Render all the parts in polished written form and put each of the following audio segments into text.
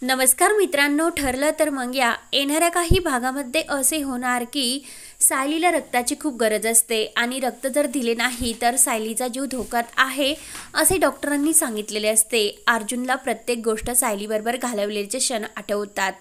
नमस्कार मित्रांनो, ठरलं तर मग या येणाऱ्या काही भागामध्ये असे होणार की सायलीला रक्ताची खूप गरज असते आणि रक्त जर दिले नाही तर सायलीचा जीव धोक्यात आहे असे डॉक्टरांनी सांगितलेले असते। अर्जुनला प्रत्येक गोष्ट सायलीबरोबर घालवलेले क्षण आठवतात।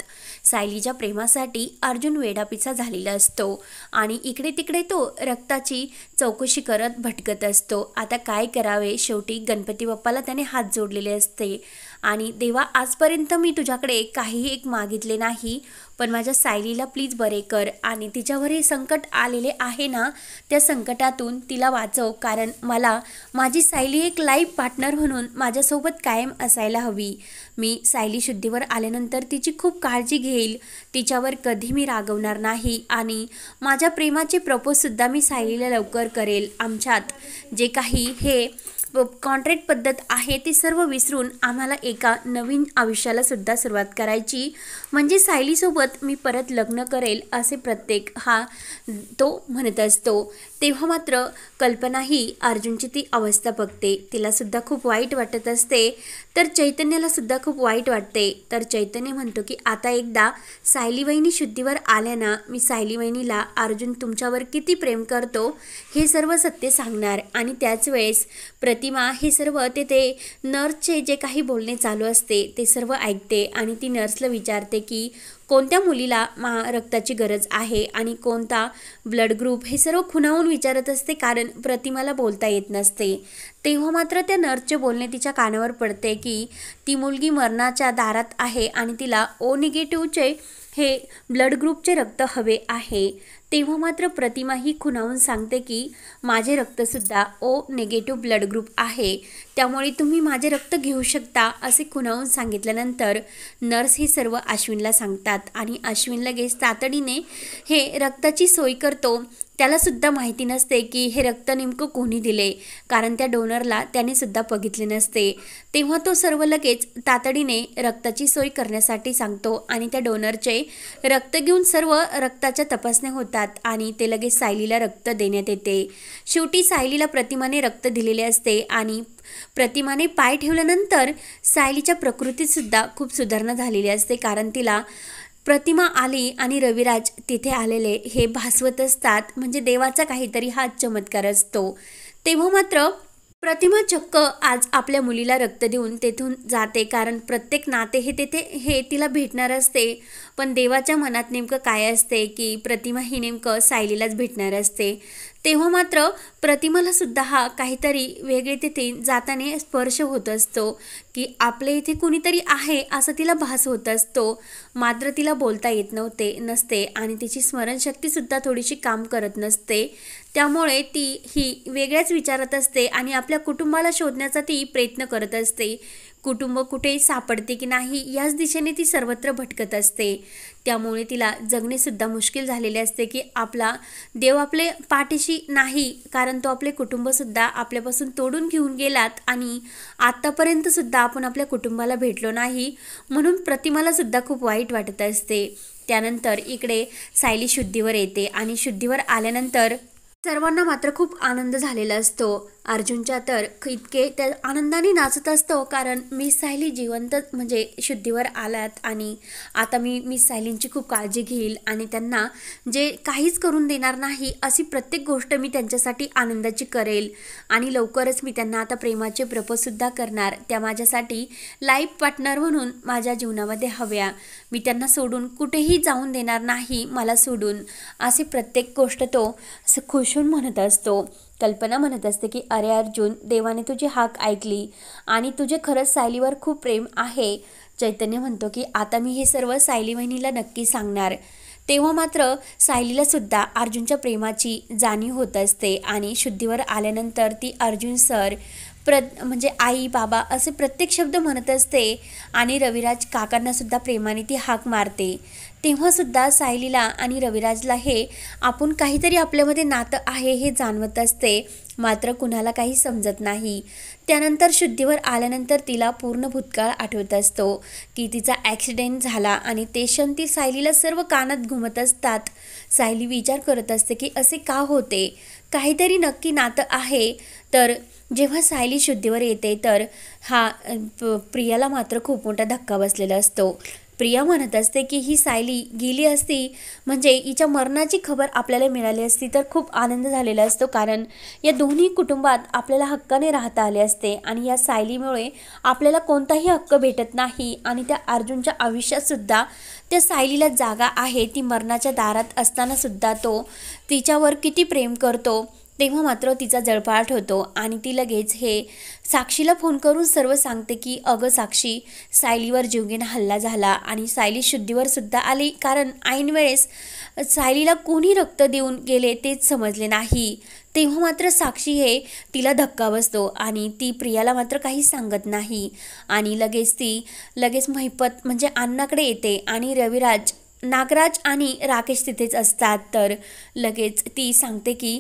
सायलीच्या प्रेमासाठी अर्जुन वेडापिसा झालेला असतो आणि इकडे तिकडे तो रक्ताची चौकशी करत भटकत असतो। आता काय करावे, शेवटी गणपती बाप्पाला त्याने हात जोडलेले असते आणि देवा, आजपर्यंत मी तुझ्याकडे काही एक मागितले नाही, पण माझ्या सायलीला प्लीज बरे कर आणि तिच्यावर हे संकट आलेले आहे ना, त्या संकटातून तिला वाचव, कारण मला माझी सायली एक लाईफ पार्टनर म्हणून माझ्यासोबत कायम असायला हवी। मी सायली शुद्धीवर आल्यानंतर तिची खूप काळजी घेईल, तिच्यावर कधी मी रागवणार नाही आणि माझ्या प्रेमाचे प्रपोजसुद्धा मी सायलीला लवकर करेल। आमच्यात जे काही हे कॉन्ट्रॅक्ट पद्धत आहे ते सर्व विसरून आम्हाला एका नवीन आयुष्याला सुद्धा सुरुवात करायची, म्हणजे सायलीसोबत मी परत लग्न करेल असे प्रत्येक तो म्हणत असतो। तेव्हा मात्र कल्पना ही अर्जुनची ती अवस्था बघते, तिला सुद्धा खूप वाईट वाटत असते, तर चैतन्याला सुद्धा खूप वाईट वाटते। तर चैतन्य म्हणतो की आता एकदा सायली वहिनी शुद्धीवर आल्या ना, मी सायली वहिनीला अर्जुन तुमच्यावर किती प्रेम करतो हे सर्व सत्य सांगणार। आणि त्याच वेळेस प्रतिमा हे सर्व ते नर्सचे जे काही बोलणे चालू असते ते सर्व ऐकते आणि ती नर्सला विचारते की कोणत्या मुलीला रक्ताची गरज आहे आणि कोणता ब्लड ग्रुप, हे सर्व खुणावून विचारत असते, कारण प्रतिमाला बोलता येत नसते। तेव्हा मात्र त्या नर्सचे बोलणे तिच्या कानावर पडते की ती मुलगी मरणाच्या दारात आहे आणि तिला ओ निगेटिव्हचे हे ब्लड ग्रुपचे रक्त हवे आहे। तेव्हा मात्र प्रतिमा ही खुणावून सांगते की माझे रक्तसुद्धा ओ निगेटिव्ह ब्लड ग्रुप आहे, त्यामुळे तुम्ही माझे रक्त घेऊ शकता असे खुणावून सांगितल्यानंतर नर्स हे सर्व अश्विनला सांगतात आणि अश्विन लगेच तातडीने हे रक्ताची सोय करतो। त्याला सुद्धा माहिती नसते की हे रक्त नेमकं कोणी दिले, कारण त्या डोनरला त्याने सुद्धा बघितले नसते। तेव्हा तो सर्व लगेच तातडीने रक्ताची सोय करण्यासाठी सांगतो आणि त्या डोनरचे रक्त घेऊन सर्व रक्ताच्या तपासण्या होतात आणि ते लगेच सायलीला रक्त देण्यात येते। शेवटी सायलीला प्रतिमाने रक्त दिलेले असते आणि प्रतिमाने पाय ठेवल्यानंतर सायलीच्या प्रकृतीत सुद्धा खूप सुधारणा झालेली असते, कारण तिला प्रतिमा आली आणि रविराज तिथे आलेले हे भासवत असतात, म्हणजे देवाचा काहीतरी हा चमत्कार असतो। तेव्हा मात्र प्रतिमा चक्क आज आपल्या मुलीला रक्त देऊन तेथून जाते, कारण प्रत्येक नाते हे तिला भेटणार असते, पण देवाच्या मनात नेमकं काय असते की प्रतिमा ही नेमकं सायलीलाच भेटणार असते। तेव्हा मात्र प्रतिमाला सुद्धा हा काहीतरी वेगळे तिथे जाताना स्पर्श होत असतो की आपल्या इथे कुणीतरी आहे असं तिला भास होत असतो, मात्र तिला बोलता येत नसते आणि तिची स्मरणशक्तीसुद्धा थोडीशी काम करत नसते, त्यामुळे ती ही वेगळ्याच विचारात असते आणि आपल्या कुटुंबाला शोधण्याचा ती प्रयत्न करत असते। कुटुंब कुठे सापडते की नाही याच दिशेने ती सर्वत्र भटकत असते, त्यामुळे तिला जगणेसुद्धा मुश्किल झालेले असते की आपला देव आपले पाठीशी नाही, कारण तो आपले कुटुंबसुद्धा आपल्यापासून तोडून घेऊन गेलात आणि आत्तापर्यंतसुद्धा आपण आपल्या कुटुंबाला भेटलो नाही, म्हणून प्रतिमाला सुद्धा खूप वाईट वाटत असते। त्यानंतर इकडे सायली शुद्धीवर येते आणि शुद्धीवर आल्यानंतर सर्वांना मात्र खूप आनंद झालेला असतो। अर्जुनच्या तर इतके त्या आनंदाने नाचत असतो, कारण मिस सायली जिवंत म्हणजे शुद्धीवर आलात आणि आता मिस सायलींची खूप काळजी घेईल आणि त्यांना जे काहीच करून देणार नाही अशी प्रत्येक गोष्ट मी त्यांच्यासाठी आनंदाची करेल आणि लवकरच मी त्यांना आता प्रेमाचे प्रपोजसुद्धा करणार। त्या माझ्यासाठी लाईफ पार्टनर म्हणून माझ्या जीवनामध्ये हव्या, मी त्यांना सोडून कुठेही जाऊन देणार नाही, मला सोडून, असे प्रत्येक गोष्ट तो खुश होऊन म्हणत असतो। कल्पना म्हणत असते की अरे अर्जुन, देवाने तुझी हाक ऐकली आणि तुझे खरंच सायलीवर खूप प्रेम आहे। चैतन्य म्हणतो की आता मी हे सर्व सायली वहिनीला नक्की सांगणार। तेव्हा मात्र सायलीला सुद्धा अर्जुनच्या प्रेमाची जाणीव होत असते आणि शुद्धीवर आल्यानंतर ती अर्जुन सर म्हणजे आई बाबा असे प्रत्येक शब्द म्हणत असते आणि रविराज काकांना सुद्धा प्रेमाने ती हाक मारते। तेव्हासुद्धा सायलीला आणि रविराजला हे आपण काहीतरी आपल्यामध्ये नातं आहे हे जाणवत असते, मात्र कुणाला काही समजत नाही। त्यानंतर शुद्धीवर आल्यानंतर तिला पूर्ण भूतकाळ आठवत असतो की तिचा ॲक्सिडेंट झाला आणि ते क्षण ती सायलीला सर्व कानात घुमत असतात। सायली विचार करत असते की असे का होते, काहीतरी नक्की नातं आहे, तर जेव्हा सायली शुद्धीवर येते तर हा प्रियाला मात्र खूप मोठा धक्का बसलेला असतो. प्रिया म्हणत असते की ही सायली गेली असती म्हणजे हिच्या मरणाची खबर आपल्याला मिळाली असती तर खूप आनंद झालेला असतो, कारण या दोन्ही कुटुंबात आपल्याला हक्काने राहता आले असते आणि या सायलीमुळे आपल्याला कोणताही हक्क भेटत नाही आणि त्या अर्जुनच्या आयुष्यातसुद्धा त्या सायलीला जागा आहे. ती मरणाच्या दारात असतानासुद्धा तो तिच्यावर किती प्रेम करतो. तेव्हा मात्र तिचा जळफळाट होतो आणि ती लगेच हे साक्षीला फोन करून सर्व सांगते की अगं साक्षी, सायलीवर जीवघेणा हल्ला झाला आणि सायली शुद्धीवर सुद्धा आली, कारण ऐन वेळेस सायलीला कोणी रक्त देऊन गेले तेच समजले नाही. तेव्हा मात्र साक्षी हे तिला धक्का बसतो आणि ती प्रियाला मात्र काही सांगत नाही आणि लगेच महिपत म्हणजे अण्णाकडे येते आणि रविराज, नागराज आणि राकेश तिथेच असतात. तर लगेच ती सांगते की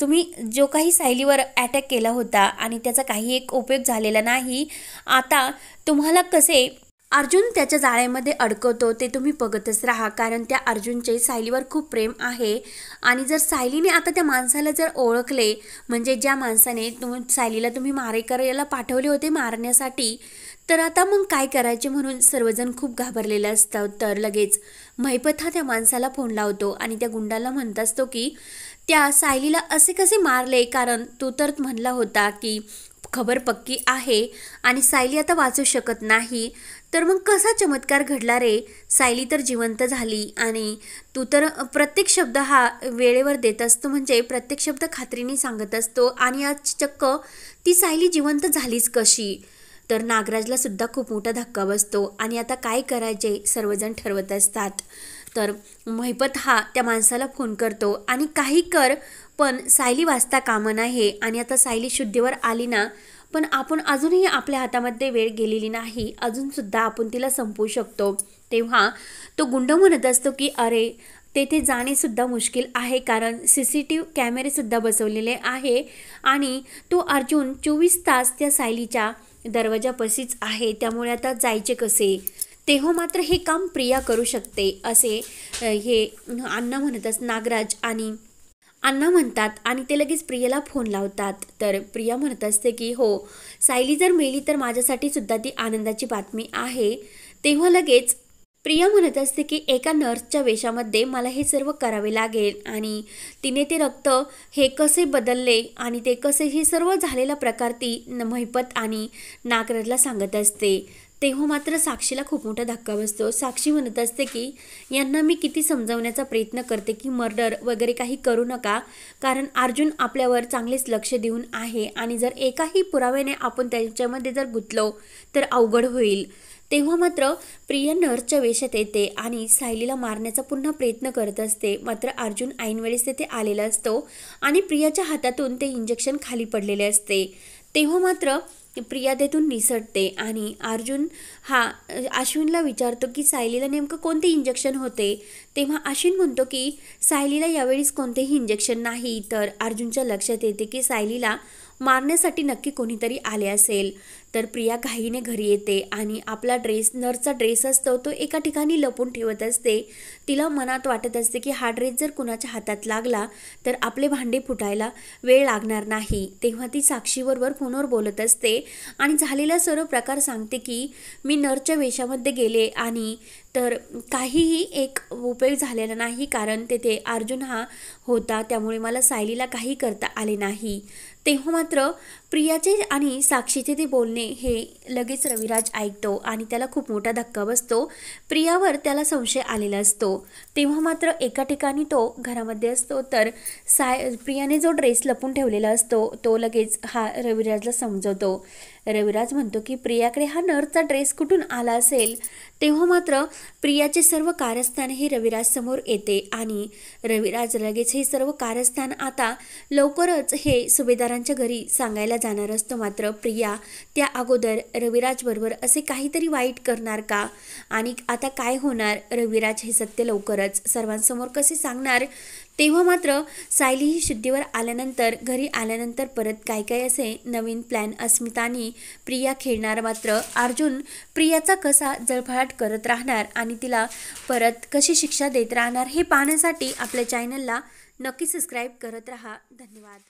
तुम्ही जो काही सायलीवर अटॅक केला होता आणि त्याचा काही एक उपयोग झालेला नाही, आता तुम्हाला कसे अर्जुन त्याच्या जाळ्यामध्ये अडकवतो ते तुम्ही बघतच राहा, कारण त्या अर्जुनचे सायलीवर खूप प्रेम आहे. आणि जर सायलीने आता त्या माणसाला जर ओळखले, म्हणजे ज्या माणसाने सायलीला तुम्ही मारेकऱ्याला पाठवले होते मारण्यासाठी, तर आता मग काय करायचे म्हणून सर्वजण खूप घाबरलेले असतात. तर लगेच महिपत हा त्या माणसाला फोन लावतो आणि त्या गुंडाला म्हणत असतो की त्या सायलीला असे कसे मारले, कारण तू तर म्हणला होता की खबर पक्की आहे आणि सायली आता वाचू शकत नाही, तर मग कसा चमत्कार घडला रे? सायली तर जिवंत झाली आणि तू तर प्रत्येक शब्द हा वेळेवर देत असतो, म्हणजे प्रत्येक शब्द खात्रीने सांगत असतो आणि आज चक्क ती सायली जिवंत झालीच कशी? तर नागराजला सुद्धा खूप मोठा धक्का बसतो आणि आता काय करायचे सर्वजण ठरवत असतात. तर महिपत हा त्या माणसाला फोन करतो आणि काही कर पण सायली वाचता कामा नये आणि आता सायली शुद्धीवर आली ना, पण आपण अजूनही आपल्या हातामध्ये वेळ गेलेली नाही, अजूनसुद्धा आपण तिला संपवू शकतो. तेव्हा तो गुंड म्हणत असतो की अरे तेथे जाणेसुद्धा मुश्किल आहे, कारण CCTV कॅमेरेसुद्धा बसवलेले आहे आणि तो अर्जुन 24 तास त्या सायलीच्या दरवाजापाशीच आहे, त्यामुळे आता जायचे कसे? तेव्हा मात्र हे काम प्रिया करू शकते असे हे अण्णा म्हणतात, नागराज आणि अण्णा म्हणतात आणि ते लगेच प्रियाला फोन लावतात. तर प्रिया म्हणत असते की हो, सायली जर मेली तर माझ्यासाठी सुद्धा ती आनंदाची बातमी आहे. तेव्हा लगेच प्रिया म्हणत असते की एका नर्सच्या वेशामध्ये मला हे सर्व करावे लागेल आणि तिने ते रक्त हे कसे बदलले आणि ते कसे हे सर्व झालेला प्रकार ती महिपत आणि नागराजला सांगत असते. तेव्हा मात्र साक्षीला खूप मोठा धक्का बसतो. साक्षी म्हणत असते की यांना मी किती समजावण्याचा प्रयत्न करते की मर्डर वगैरे काही करू नका, कारण अर्जुन आपल्यावर चांगलेच लक्ष देऊन आहे आणि जर एकाही पुराव्याने आपण त्याच्यामध्ये जर गुंतलो तर अवघड होईल. तेव्हा मात्र प्रिया नर्सच्या वेशात येते आणि सायलीला मारण्याचा पुन्हा प्रयत्न करत असते, मात्र अर्जुन ऐनवेळेस तेथे आलेला असतो आणि प्रियाच्या हातातून ते इंजेक्शन खाली पडलेले असते. तेव्हा मात्र प्रिया तेथून निसटते आणि अर्जुन हा अश्विनला विचारतो की सायलीला नेमकं कोणते इंजेक्शन होते. तेव्हा अश्विन म्हणतो की सायलीला यावेळीस कोणतेही इंजेक्शन नाही. तर अर्जुनच्या लक्षात येते की सायलीला मारण्यासाठी नक्की कोणीतरी आले असेल. तर प्रिया घाईने घरी येते आणि आपला नर्सचा ड्रेस असतो तो एका ठिकाणी लपून ठेवत असते. तिला मनात वाटत असते की हा ड्रेस जर कुणाच्या हातात लागला तर आपले भांडे फुटायला वेळ लागणार नाही. तेव्हा ती साक्षीबरोबर फोनवर बोलत असते आणि झालेला सर्व प्रकार सांगते की मी नर्सच्या वेशामध्ये गेले आणि तर काहीही एक उपयोग झालेला नाही, कारण तेथे अर्जुन हा होता, त्यामुळे मला सायलीला काही करता आले नाही. तेव्हा मात्र प्रियाचे आणि साक्षीचे ते बोलणे हे लगेच रविराज ऐकतो आणि त्याला खूप मोठा धक्का बसतो. प्रियावर त्याला संशय आलेला असतो. तेव्हा मात्र एका ठिकाणी तो घरामध्ये असतो, तर प्रियाने जो ड्रेस लपून ठेवलेला असतो तो लगेच हा रविराजला समजवतो. रविराज म्हणतो की प्रियाकडे हा नर्सचा ड्रेस कुठून आला असेल. तेव्हा मात्र प्रियाचे सर्व कारस्थान हे रविराज समोर येते आणि रविराज लगेच हे सर्व कारस्थान आता लवकरच हे सुभेदारांच्या घरी सांगायला जाणार असतो. मात्र प्रिया त्या अगोदर रविराज बरोबर असे काहीतरी वाईट करणार का आणि आता काय होणार, रविराज हे सत्य लवकरच सर्वांसमोर कसे सांगणार. तेव्हा मात्र सायली ही शुद्धीवर आल्यानंतर घरी आल्यानंतर परत काय काय असे नवीन प्लॅन अस्मितानी प्रिया खेळणार. मात्र अर्जुन प्रियाचा कसा जळफळाट करत राहणार आणि तिला परत कशी शिक्षा देत राहणार हे पाहण्यासाठी आपल्या चॅनलला नक्की सबस्क्राईब करत राहा. धन्यवाद.